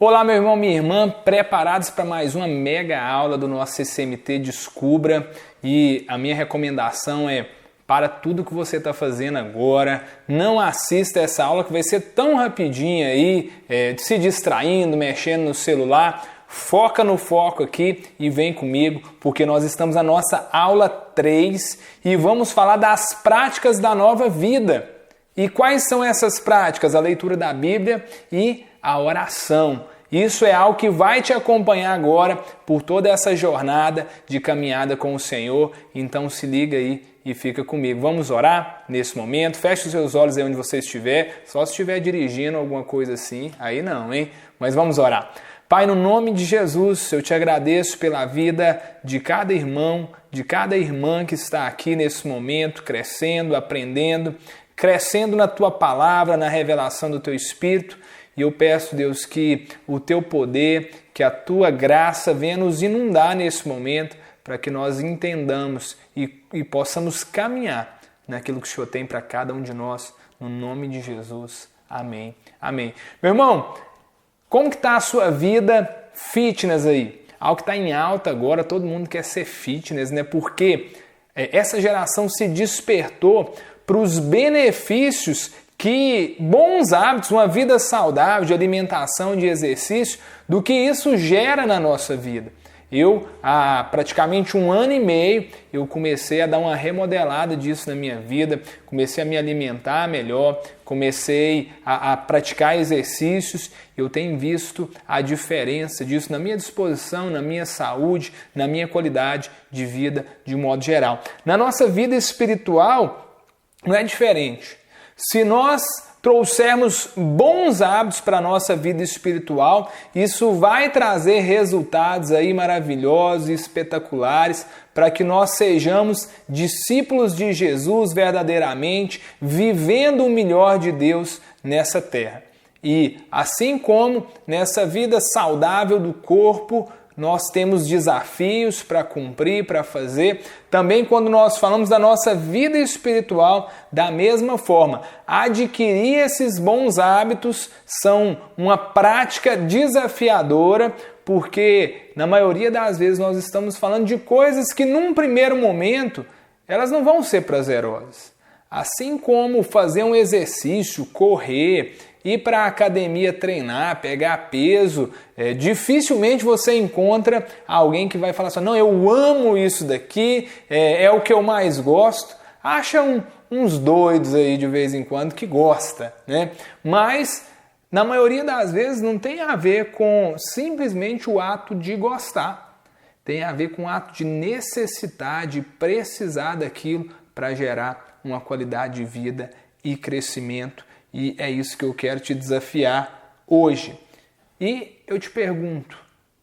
Olá, meu irmão, minha irmã, preparados para mais uma mega aula do nosso CCMT Descubra, e a minha recomendação é: para tudo que você está fazendo agora, não assista essa aula que vai ser tão rapidinha aí, se distraindo, mexendo no celular. Foca no foco aqui e vem comigo, porque nós estamos na nossa aula 3 e vamos falar das práticas da nova vida. E quais são essas práticas? A leitura da Bíblia e a oração. Isso é algo que vai te acompanhar agora por toda essa jornada de caminhada com o Senhor. Então se liga aí e fica comigo. Vamos orar nesse momento. Feche os seus olhos aí onde você estiver. Só se estiver dirigindo alguma coisa assim, aí não, hein? Mas vamos orar. Pai, no nome de Jesus, eu te agradeço pela vida de cada irmão, de cada irmã que está aqui nesse momento, crescendo, aprendendo, crescendo na Tua palavra, na revelação do Teu Espírito. E eu peço, Deus, que o Teu poder, que a Tua graça venha nos inundar nesse momento, para que nós entendamos e possamos caminhar naquilo que o Senhor tem para cada um de nós, no nome de Jesus. Amém. Amém. Meu irmão, como que está a sua vida fitness aí? Algo que está em alta agora, todo mundo quer ser fitness, né? Porque essa geração se despertou para os benefícios que bons hábitos, uma vida saudável, de alimentação, de exercício, do que isso gera na nossa vida. Eu, há praticamente 1 ano e meio, eu comecei a dar uma remodelada disso na minha vida, comecei a me alimentar melhor, comecei a praticar exercícios. Eu tenho visto a diferença disso na minha disposição, na minha saúde, na minha qualidade de vida de modo geral. Na nossa vida espiritual não é diferente. Se nós trouxermos bons hábitos para a nossa vida espiritual, isso vai trazer resultados aí maravilhosos e espetaculares para que nós sejamos discípulos de Jesus verdadeiramente, vivendo o melhor de Deus nessa terra. E assim como nessa vida saudável do corpo, nós temos desafios para cumprir, para fazer. Também quando nós falamos da nossa vida espiritual, da mesma forma, adquirir esses bons hábitos são uma prática desafiadora, porque na maioria das vezes nós estamos falando de coisas que num primeiro momento elas não vão ser prazerosas. Assim como fazer um exercício, correr, ir para a academia treinar, pegar peso, dificilmente você encontra alguém que vai falar assim: não, eu amo isso daqui, é o que eu mais gosto. Acha uns doidos aí de vez em quando que gosta, né? Mas na maioria das vezes não tem a ver com simplesmente o ato de gostar. Tem a ver com o ato de necessitar, de precisar daquilo para gerar uma qualidade de vida e crescimento. E é isso que eu quero te desafiar hoje. E eu te pergunto,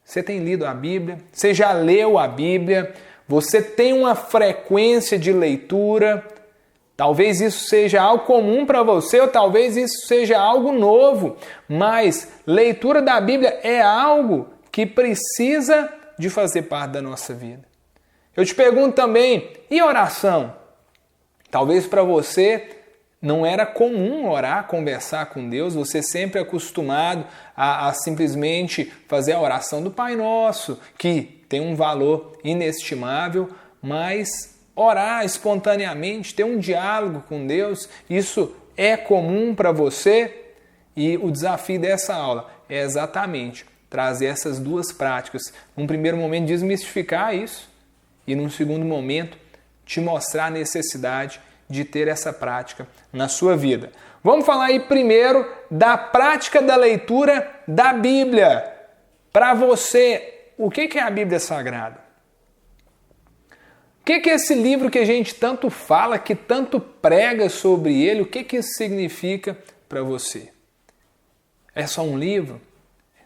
você tem lido a Bíblia? Você já leu a Bíblia? Você tem uma frequência de leitura? Talvez isso seja algo comum para você, ou talvez isso seja algo novo. Mas leitura da Bíblia é algo que precisa de fazer parte da nossa vida. Eu te pergunto também, e oração? Talvez para você não era comum orar, conversar com Deus, você sempre acostumado a simplesmente fazer a oração do Pai Nosso, que tem um valor inestimável, mas orar espontaneamente, ter um diálogo com Deus, isso é comum para você? E o desafio dessa aula é exatamente trazer essas duas práticas. Num primeiro momento, desmistificar isso, e num segundo momento, te mostrar a necessidade de ter essa prática na sua vida. Vamos falar aí primeiro da prática da leitura da Bíblia. Para você, o que é a Bíblia Sagrada? O que é esse livro que a gente tanto fala, que tanto prega sobre ele? O que isso significa para você? É só um livro?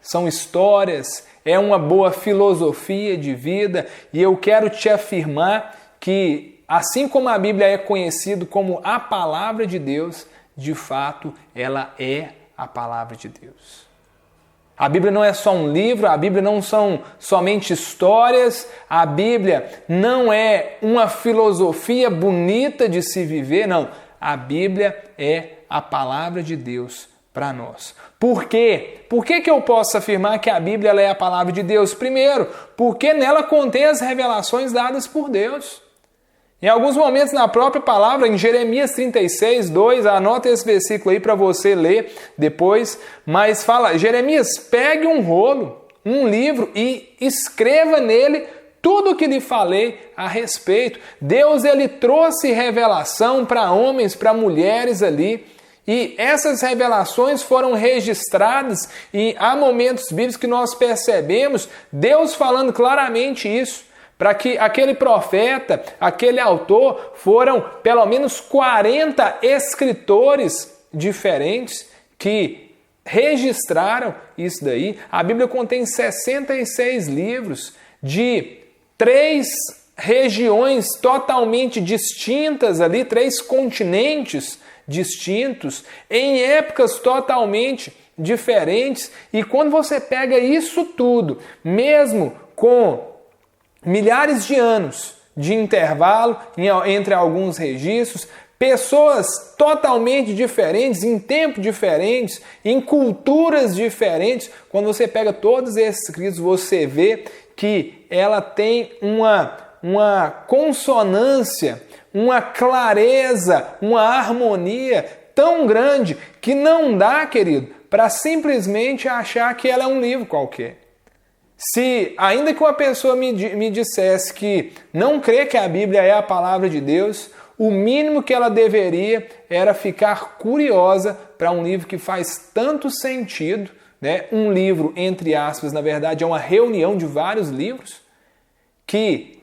São histórias? É uma boa filosofia de vida? E eu quero te afirmar que assim como a Bíblia é conhecida como a Palavra de Deus, de fato, ela é a Palavra de Deus. A Bíblia não é só um livro, a Bíblia não são somente histórias, a Bíblia não é uma filosofia bonita de se viver, não. A Bíblia é a Palavra de Deus para nós. Por quê? Por que eu posso afirmar que a Bíblia ela é a palavra de Deus? Primeiro, porque nela contém as revelações dadas por Deus. Em alguns momentos na própria palavra, em Jeremias 36, 2, anota esse versículo aí para você ler depois, mas fala, Jeremias, pegue um rolo, um livro e escreva nele tudo o que lhe falei a respeito. Deus ele trouxe revelação para homens, para mulheres ali, e essas revelações foram registradas e há momentos bíblicos que nós percebemos Deus falando claramente isso. Para que aquele profeta, aquele autor, foram pelo menos 40 escritores diferentes que registraram isso daí. A Bíblia contém 66 livros de 3 regiões totalmente distintas ali, 3 continentes distintos, em épocas totalmente diferentes. E quando você pega isso tudo, mesmo com milhares de anos de intervalo entre alguns registros, pessoas totalmente diferentes, em tempos diferentes, em culturas diferentes. Quando você pega todos esses escritos, você vê que ela tem uma consonância, uma clareza, uma harmonia tão grande que não dá, querido, para simplesmente achar que ela é um livro qualquer. Se, ainda que uma pessoa me dissesse que não crê que a Bíblia é a palavra de Deus, o mínimo que ela deveria era ficar curiosa para um livro que faz tanto sentido, né? Um livro, entre aspas, na verdade é uma reunião de vários livros, que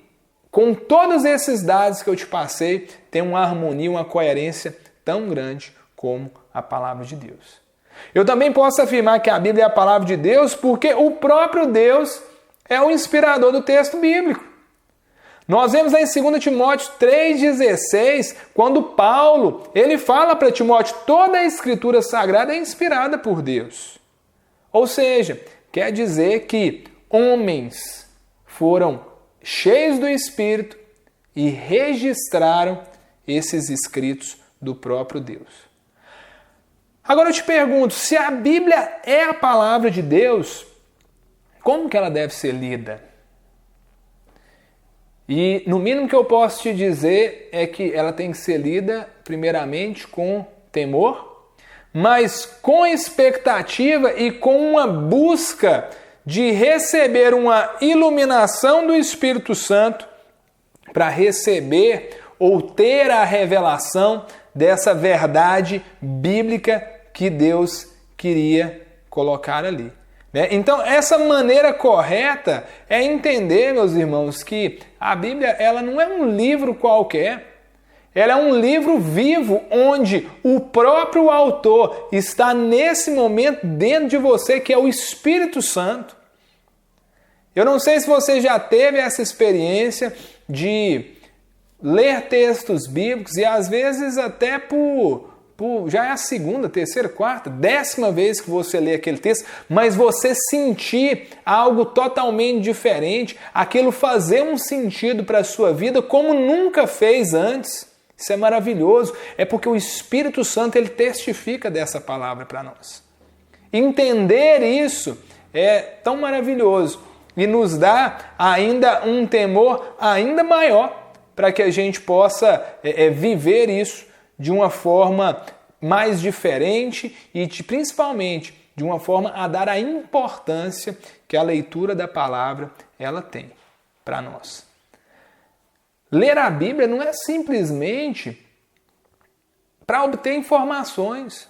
com todos esses dados que eu te passei, tem uma harmonia, uma coerência tão grande como a palavra de Deus. Eu também posso afirmar que a Bíblia é a palavra de Deus porque o próprio Deus é o inspirador do texto bíblico. Nós vemos aí em 2 Timóteo 3,16, quando Paulo ele fala para Timóteo, toda a Escritura Sagrada é inspirada por Deus. Ou seja, quer dizer que homens foram cheios do Espírito e registraram esses escritos do próprio Deus. Agora eu te pergunto, se a Bíblia é a palavra de Deus, como que ela deve ser lida? E no mínimo que eu posso te dizer é que ela tem que ser lida primeiramente com temor, mas com expectativa e com uma busca de receber uma iluminação do Espírito Santo para receber ou ter a revelação dessa verdade bíblica que Deus queria colocar ali. Então, essa maneira correta é entender, meus irmãos, que a Bíblia ela não é um livro qualquer. Ela é um livro vivo, onde o próprio autor está nesse momento dentro de você, que é o Espírito Santo. Eu não sei se você já teve essa experiência de ler textos bíblicos e às vezes até já é a segunda, terceira, quarta, 10ª vez que você lê aquele texto, mas você sentir algo totalmente diferente, aquilo fazer um sentido para a sua vida como nunca fez antes. Isso é maravilhoso, é porque o Espírito Santo ele testifica dessa palavra para nós. Entender isso é tão maravilhoso e nos dá ainda um temor ainda maior para que a gente possa viver isso de uma forma mais diferente e principalmente de uma forma a dar a importância que a leitura da palavra ela tem para nós. Ler a Bíblia não é simplesmente para obter informações.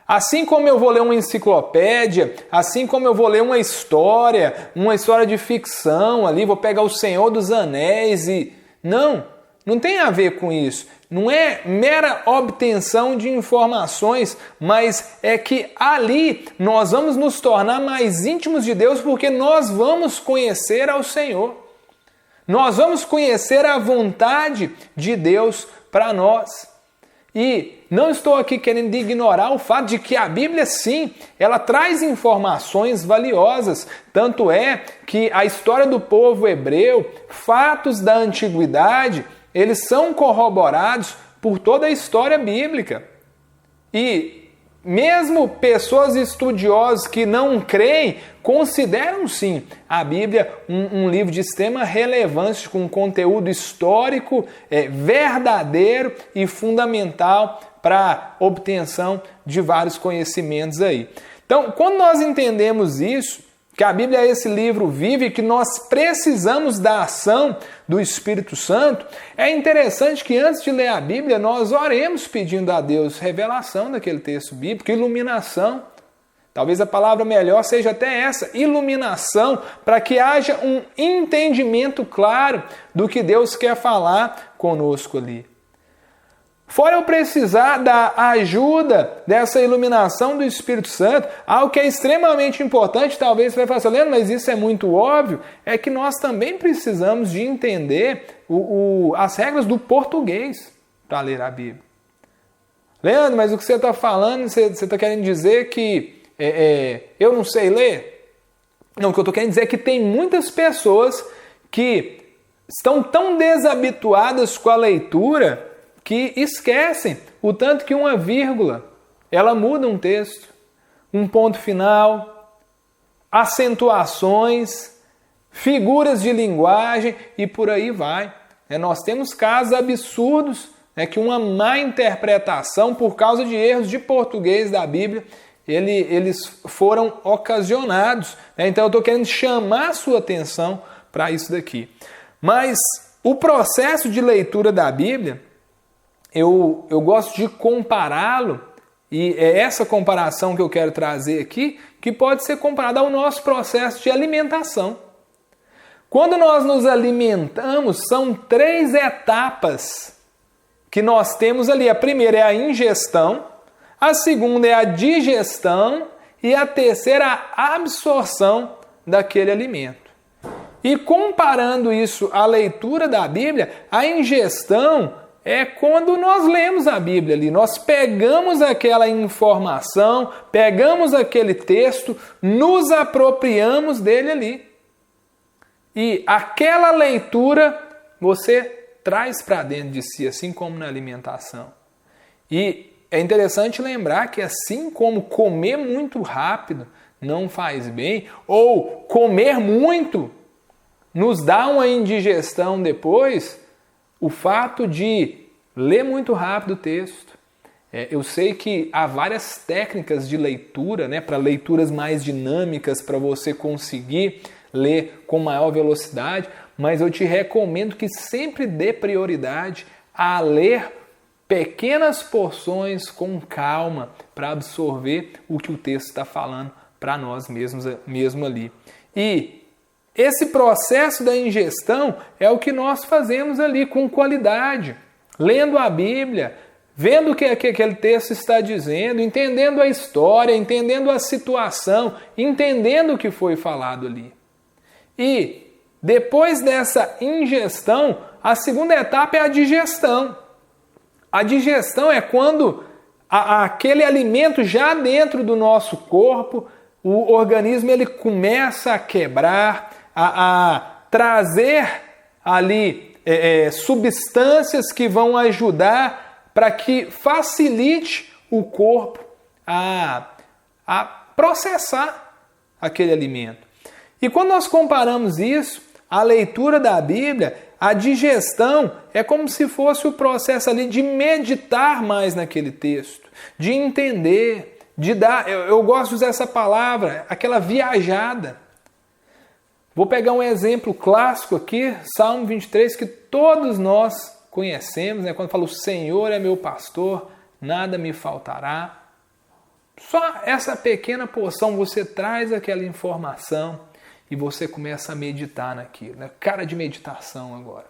Assim como eu vou ler uma enciclopédia, assim como eu vou ler uma história de ficção ali, vou pegar o Senhor dos Anéis e... Não tem a ver com isso. Não é mera obtenção de informações, mas é que ali nós vamos nos tornar mais íntimos de Deus porque nós vamos conhecer ao Senhor. Nós vamos conhecer a vontade de Deus para nós. E não estou aqui querendo ignorar o fato de que a Bíblia, sim, ela traz informações valiosas. Tanto é que a história do povo hebreu, fatos da antiguidade, eles são corroborados por toda a história bíblica. E mesmo pessoas estudiosas que não creem, consideram sim a Bíblia um livro de extrema relevância, com conteúdo histórico verdadeiro e fundamental para a obtenção de vários conhecimentos aí. Então, quando nós entendemos isso, que a Bíblia é esse livro vivo e que nós precisamos da ação do Espírito Santo, é interessante que antes de ler a Bíblia, nós oremos pedindo a Deus revelação daquele texto bíblico, iluminação. Talvez a palavra melhor seja até essa, iluminação, para que haja um entendimento claro do que Deus quer falar conosco ali. Fora eu precisar da ajuda dessa iluminação do Espírito Santo, algo que é extremamente importante, talvez você vai falar assim, Leandro, mas isso é muito óbvio, é que nós também precisamos de entender as regras do português para ler a Bíblia. Leandro, mas o que você está falando, você está querendo dizer que eu não sei ler? Não, o que eu estou querendo dizer é que tem muitas pessoas que estão tão desabituadas com a leitura que esquecem o tanto que uma vírgula, ela muda um texto, um ponto final, acentuações, figuras de linguagem e por aí vai. Nós temos casos absurdos que uma má interpretação por causa de erros de português da Bíblia, eles foram ocasionados. Então eu estou querendo chamar a sua atenção para isso daqui. Mas o processo de leitura da Bíblia, eu gosto de compará-lo, e é essa comparação que eu quero trazer aqui, que pode ser comparada ao nosso processo de alimentação. Quando nós nos alimentamos, são 3 etapas que nós temos ali. A primeira é a ingestão, a segunda é a digestão e a terceira a absorção daquele alimento. E comparando isso à leitura da Bíblia, a ingestão é quando nós lemos a Bíblia ali, nós pegamos aquela informação, pegamos aquele texto, nos apropriamos dele ali. E aquela leitura você traz para dentro de si, assim como na alimentação. E é interessante lembrar que assim como comer muito rápido não faz bem, ou comer muito nos dá uma indigestão depois, o fato de ler muito rápido o texto. Eu sei que há várias técnicas de leitura, para leituras mais dinâmicas, para você conseguir ler com maior velocidade, mas eu te recomendo que sempre dê prioridade a ler pequenas porções com calma, para absorver o que o texto está falando para nós mesmo ali. E esse processo da ingestão é o que nós fazemos ali com qualidade, lendo a Bíblia, vendo o que aquele texto está dizendo, entendendo a história, entendendo a situação, entendendo o que foi falado ali. E depois dessa ingestão, a segunda etapa é a digestão. A digestão é quando aquele alimento já dentro do nosso corpo, o organismo ele começa a quebrar, a trazer ali substâncias que vão ajudar para que facilite o corpo a processar aquele alimento. E quando nós comparamos isso, a leitura da Bíblia, a digestão é como se fosse o processo ali de meditar mais naquele texto, de entender, de dar, eu gosto de usar essa palavra, aquela viajada. Vou pegar um exemplo clássico aqui, Salmo 23, que todos nós conhecemos, quando fala o Senhor é meu pastor, nada me faltará. Só essa pequena porção você traz aquela informação e você começa a meditar naquilo, cara de meditação agora.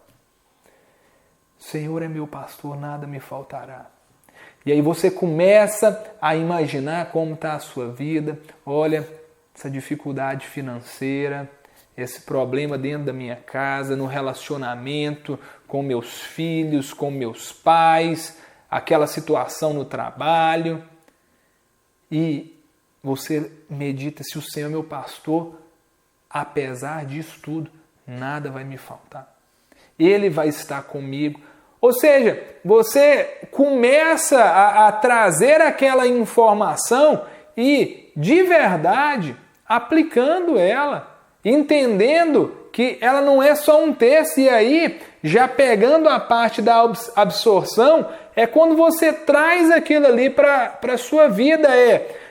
Senhor é meu pastor, nada me faltará. E aí você começa a imaginar como está a sua vida. Olha, essa dificuldade financeira, esse problema dentro da minha casa, no relacionamento com meus filhos, com meus pais, aquela situação no trabalho. E você medita, se o Senhor é meu pastor, apesar disso tudo, nada vai me faltar. Ele vai estar comigo. Ou seja, você começa a trazer aquela informação e, de verdade, aplicando ela, entendendo que ela não é só um texto, e aí, já pegando a parte da absorção, é quando você traz aquilo ali para a sua vida,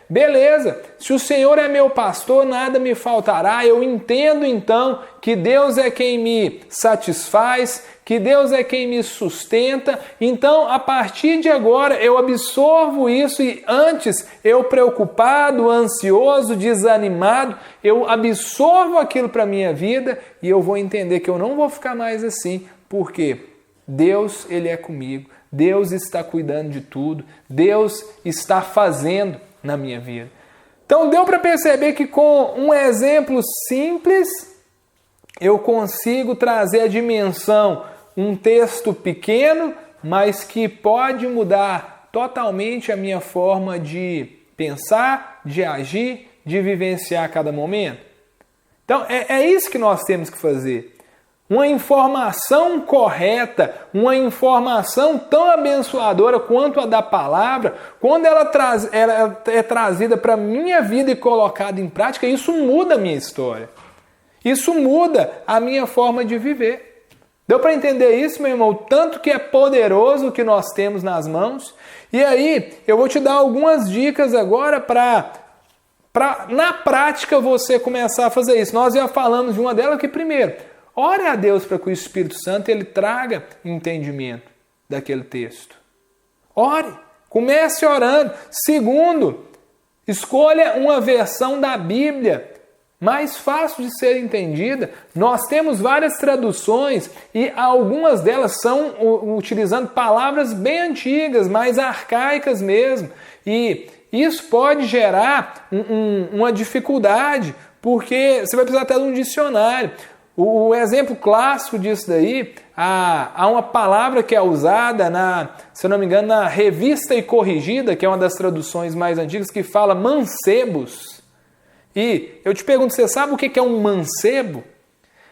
beleza, se o Senhor é meu pastor, nada me faltará, eu entendo então que Deus é quem me satisfaz, que Deus é quem me sustenta, então a partir de agora eu absorvo isso e antes eu preocupado, ansioso, desanimado, eu absorvo aquilo para a minha vida e eu vou entender que eu não vou ficar mais assim, porque Deus, Ele é comigo, Deus está cuidando de tudo, Deus está fazendo na minha vida. Então deu para perceber que com um exemplo simples eu consigo trazer a dimensão, um texto pequeno, mas que pode mudar totalmente a minha forma de pensar, de agir, de vivenciar a cada momento. Então é isso que nós temos que fazer. Uma informação correta, uma informação tão abençoadora quanto a da palavra, quando ela é trazida para a minha vida e colocada em prática, isso muda a minha história. Isso muda a minha forma de viver. Deu para entender isso, meu irmão? Tanto que é poderoso o que nós temos nas mãos. E aí, eu vou te dar algumas dicas agora para na prática você começar a fazer isso. Nós já falamos de uma delas que, primeiro, ore a Deus para que o Espírito Santo ele traga entendimento daquele texto. Ore, comece orando. Segundo, escolha uma versão da Bíblia mais fácil de ser entendida. Nós temos várias traduções e algumas delas são utilizando palavras bem antigas, mais arcaicas mesmo. E isso pode gerar uma dificuldade, porque você vai precisar até de um dicionário. O exemplo clássico disso daí, há uma palavra que é usada, se eu não me engano, na Revista e Corrigida, que é uma das traduções mais antigas, que fala mancebos. E eu te pergunto, você sabe o que é um mancebo?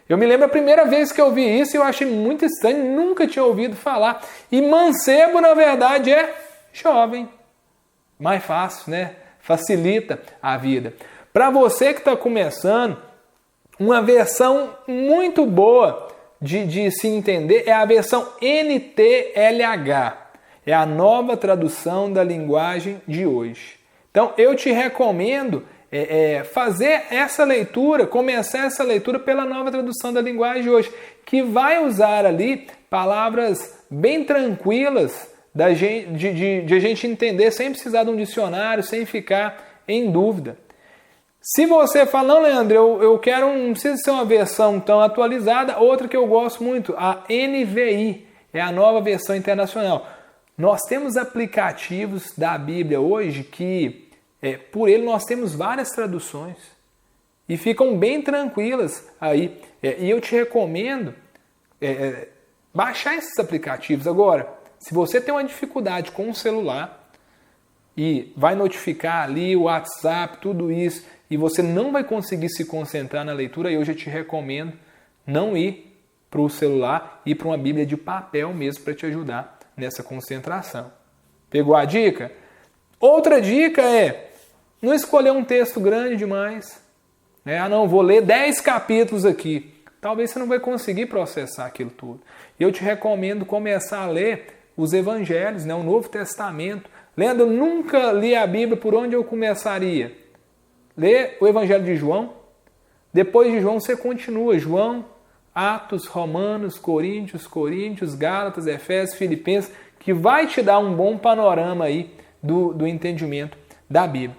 Eu me lembro a primeira vez que eu vi isso e eu achei muito estranho, nunca tinha ouvido falar. E mancebo, na verdade, é jovem. Mais fácil, né? Facilita a vida. Para você que está começando, uma versão muito boa de se entender é a versão NTLH. É a nova tradução da linguagem de hoje. Então, eu te recomendo fazer essa leitura, começar essa leitura pela nova tradução da linguagem de hoje, que vai usar ali palavras bem tranquilas de a gente entender sem precisar de um dicionário, sem ficar em dúvida. Se você fala, não, Leandro, eu quero, não precisa ser uma versão tão atualizada, outra que eu gosto muito, a NVI, é a nova versão internacional. Nós temos aplicativos da Bíblia hoje que, por ele, nós temos várias traduções e ficam bem tranquilas aí. E eu te recomendo baixar esses aplicativos. Agora, se você tem uma dificuldade com o celular e vai notificar ali o WhatsApp, tudo isso, e você não vai conseguir se concentrar na leitura, eu já te recomendo não ir para o celular, ir para uma Bíblia de papel mesmo para te ajudar nessa concentração. Pegou a dica? Outra dica é não escolher um texto grande demais. Não, vou ler 10 capítulos aqui. Talvez você não vai conseguir processar aquilo tudo. Eu te recomendo começar a ler os evangelhos, o Novo Testamento. Leandro, eu nunca li a Bíblia, por onde eu começaria? Lê o Evangelho de João. Depois de João você continua. João, Atos, Romanos, Coríntios, Gálatas, Efésios, Filipenses, que vai te dar um bom panorama aí do entendimento da Bíblia.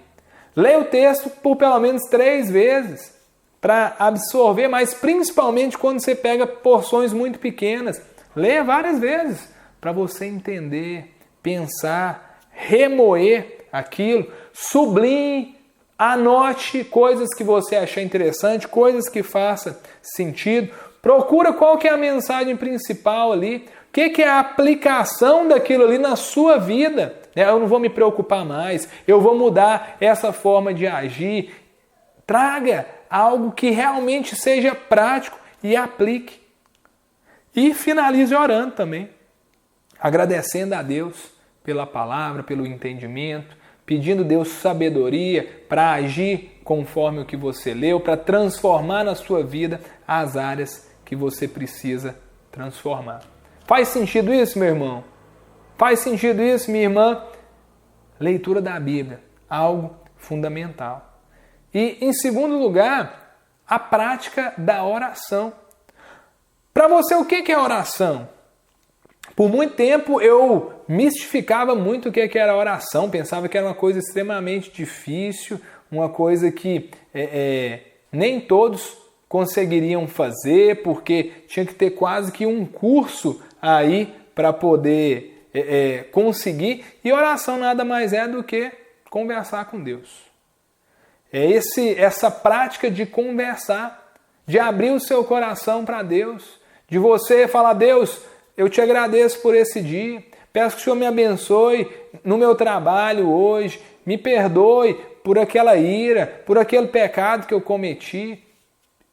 Leia o texto por pelo menos 3 vezes para absorver, mas principalmente quando você pega porções muito pequenas. Leia várias vezes para você entender, pensar, remoer aquilo, sublinhe, anote coisas que você achar interessante, coisas que façam sentido. Procura qual que é a mensagem principal ali, o que é a aplicação daquilo ali na sua vida. Eu não vou me preocupar mais, eu vou mudar essa forma de agir. Traga algo que realmente seja prático e aplique. E finalize orando também. agradecendo a Deus pela palavra, pelo entendimento, pedindo a Deus sabedoria para agir conforme o que você leu, para transformar na sua vida as áreas que você precisa transformar. Faz sentido isso, meu irmão? Faz sentido isso, minha irmã? Leitura da Bíblia, algo fundamental. E, em segundo lugar, a prática da oração. Para você, o que é oração? Por muito tempo eu mistificava muito o que era oração, pensava que era uma coisa extremamente difícil, uma coisa que nem todos conseguiriam fazer, porque tinha que ter quase que um curso aí para poder conseguir. E oração nada mais é do que conversar com Deus. É essa prática de conversar, de abrir o seu coração para Deus, de você falar: Deus, eu te agradeço por esse dia, peço que o Senhor me abençoe no meu trabalho hoje, me perdoe por aquela ira, por aquele pecado que eu cometi.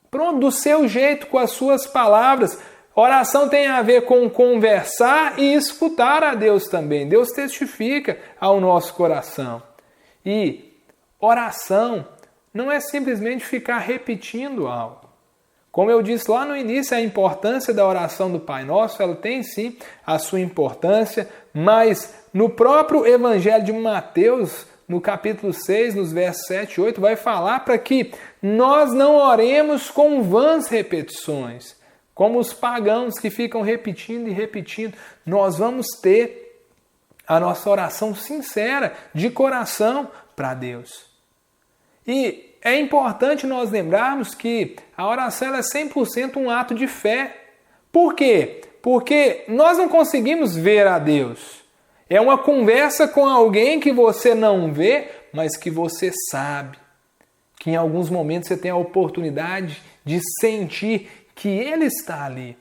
Pronto, do seu jeito, com as suas palavras. Oração tem a ver com conversar e escutar a Deus também. Deus testifica ao nosso coração. E oração não é simplesmente ficar repetindo algo. Como eu disse lá no início, a importância da oração do Pai Nosso, ela tem sim a sua importância, mas no próprio Evangelho de Mateus, no capítulo 6, nos versos 7 e 8, vai falar para que nós não oremos com vãs repetições, como os pagãos que ficam repetindo e repetindo. Nós vamos ter a nossa oração sincera, de coração, para Deus. E é importante nós lembrarmos que a oração ela é 100% um ato de fé. Por quê? Porque nós não conseguimos ver a Deus. É uma conversa com alguém que você não vê, mas que você sabe. Que em alguns momentos você tem a oportunidade de sentir que Ele está ali.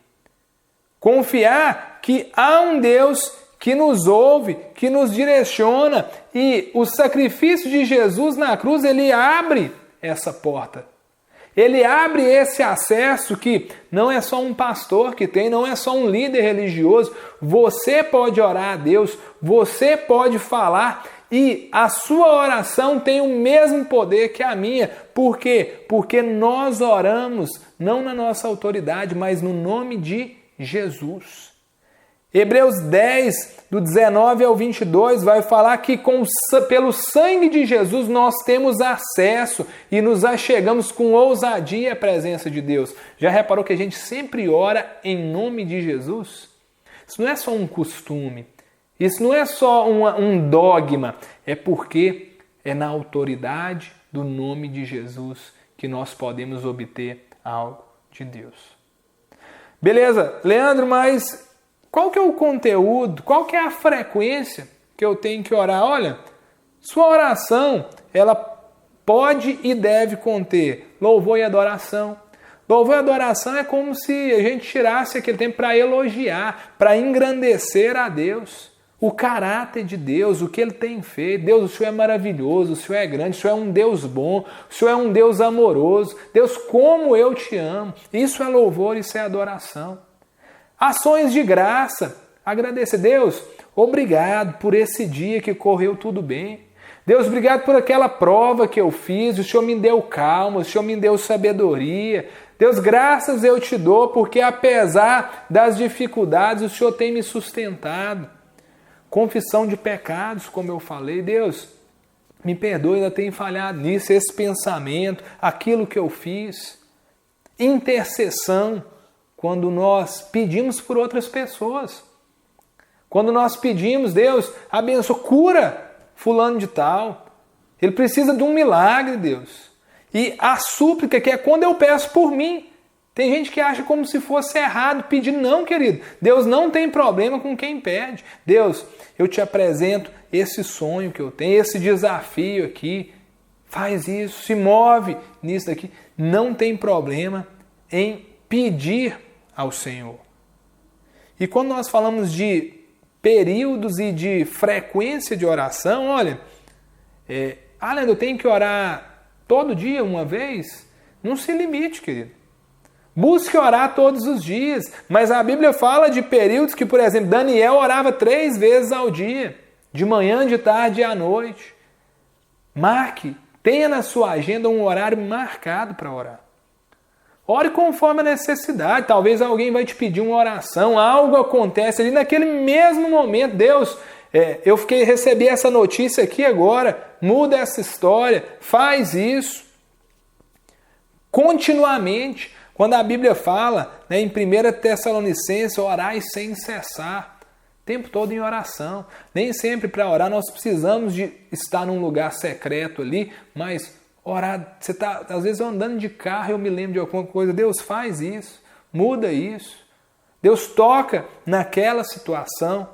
Confiar que há um Deus que nos ouve, que nos direciona, e o sacrifício de Jesus na cruz, ele abre essa porta. Ele abre esse acesso que não é só um pastor que tem, não é só um líder religioso. Você pode orar a Deus, você pode falar, e a sua oração tem o mesmo poder que a minha. Por quê? Porque nós oramos não na nossa autoridade, mas no nome de Jesus. Hebreus 10, do 19 ao 22, vai falar que pelo sangue de Jesus nós temos acesso e nos achegamos com ousadia à presença de Deus. Já reparou que a gente sempre ora em nome de Jesus? Isso não é só um costume, isso não é só um dogma, é porque é na autoridade do nome de Jesus que nós podemos obter algo de Deus. Beleza, Leandro, mas qual que é o conteúdo, qual que é a frequência que eu tenho que orar? Olha, sua oração, ela pode e deve conter louvor e adoração. Louvor e adoração é como se a gente tirasse aquele tempo para elogiar, para engrandecer a Deus, o caráter de Deus, o que Ele tem feito. Deus, o Senhor é maravilhoso, o Senhor é grande, o Senhor é um Deus bom, o Senhor é um Deus amoroso. Deus, como eu te amo. Isso é louvor, isso é adoração. Ações de graça, agradecer. Deus, obrigado por esse dia que correu tudo bem. Deus, obrigado por aquela prova que eu fiz, o Senhor me deu calma, o Senhor me deu sabedoria. Deus, graças eu te dou, porque apesar das dificuldades, o Senhor tem me sustentado. Confissão de pecados, como eu falei. Deus, me perdoe, ainda tenho falhado nisso, esse pensamento, aquilo que eu fiz. Intercessão. Quando nós pedimos por outras pessoas. Quando nós pedimos, Deus, abençoa, cura fulano de tal. Ele precisa de um milagre, Deus. E a súplica, que é quando eu peço por mim. Tem gente que acha como se fosse errado pedir. Não, querido. Deus não tem problema com quem pede. Deus, eu te apresento esse sonho que eu tenho, esse desafio aqui. Faz isso, se move nisso daqui. Não tem problema em pedir ao Senhor. E quando nós falamos de períodos e de frequência de oração, olha, Leandro, eu tenho que orar todo dia, uma vez? Não se limite, querido. Busque orar todos os dias, mas a Bíblia fala de períodos que, por exemplo, Daniel orava 3 vezes ao dia, de manhã, de tarde e à noite. Marque, tenha na sua agenda um horário marcado para orar. Ore conforme a necessidade. Talvez alguém vai te pedir uma oração, algo acontece ali naquele mesmo momento. Deus, eu recebi essa notícia aqui agora, muda essa história, faz isso. Continuamente, quando a Bíblia fala, em 1 Tessalonicenses, orai sem cessar. O tempo todo em oração. Nem sempre para orar nós precisamos de estar num lugar secreto ali, mas orar, você está às vezes andando de carro, eu me lembro de alguma coisa, Deus faz isso, muda isso. Deus toca naquela situação.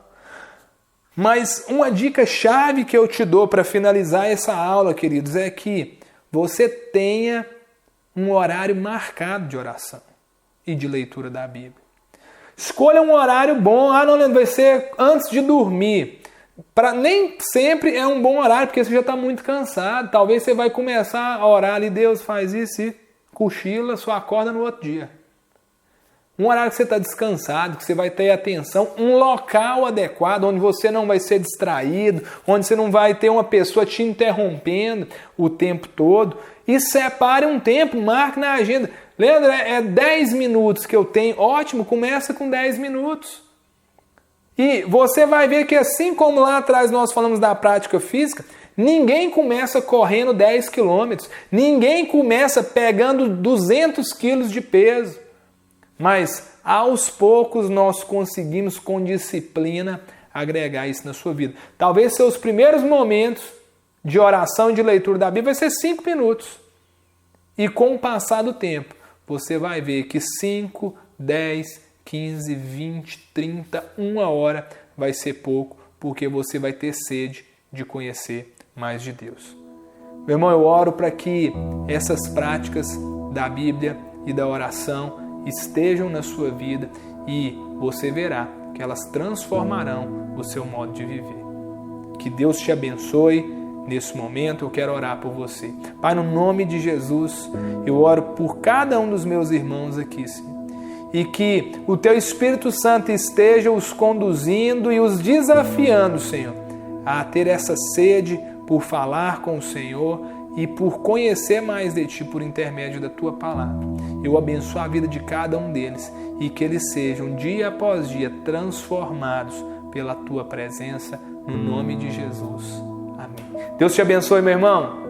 Mas uma dica-chave que eu te dou para finalizar essa aula, queridos, é que você tenha um horário marcado de oração e de leitura da Bíblia. Escolha um horário bom. Não, vai ser antes de dormir. Nem sempre é um bom horário, porque você já está muito cansado. Talvez você vai começar a orar ali, Deus faz isso e cochila, só acorda no outro dia. Um horário que você está descansado, que você vai ter atenção, um local adequado, onde você não vai ser distraído, onde você não vai ter uma pessoa te interrompendo o tempo todo. E separe um tempo, marque na agenda. Leandro, é 10 minutos que eu tenho. Ótimo, começa com 10 minutos. E você vai ver que assim como lá atrás nós falamos da prática física, ninguém começa correndo 10 quilômetros, ninguém começa pegando 200 quilos de peso. Mas aos poucos nós conseguimos com disciplina agregar isso na sua vida. Talvez seus primeiros momentos de oração e de leitura da Bíblia vai ser 5 minutos. E com o passar do tempo, você vai ver que 5, 10, 15, 20, 30, 1 hora vai ser pouco, porque você vai ter sede de conhecer mais de Deus. Meu irmão, eu oro para que essas práticas da Bíblia e da oração estejam na sua vida e você verá que elas transformarão o seu modo de viver. Que Deus te abençoe. Nesse momento eu quero orar por você. Pai, no nome de Jesus, eu oro por cada um dos meus irmãos aqui, Senhor. E que o Teu Espírito Santo esteja os conduzindo e os desafiando, Senhor, a ter essa sede por falar com o Senhor e por conhecer mais de Ti por intermédio da Tua palavra. Eu abençoo a vida de cada um deles e que eles sejam dia após dia transformados pela Tua presença, no nome de Jesus. Amém. Deus te abençoe, meu irmão.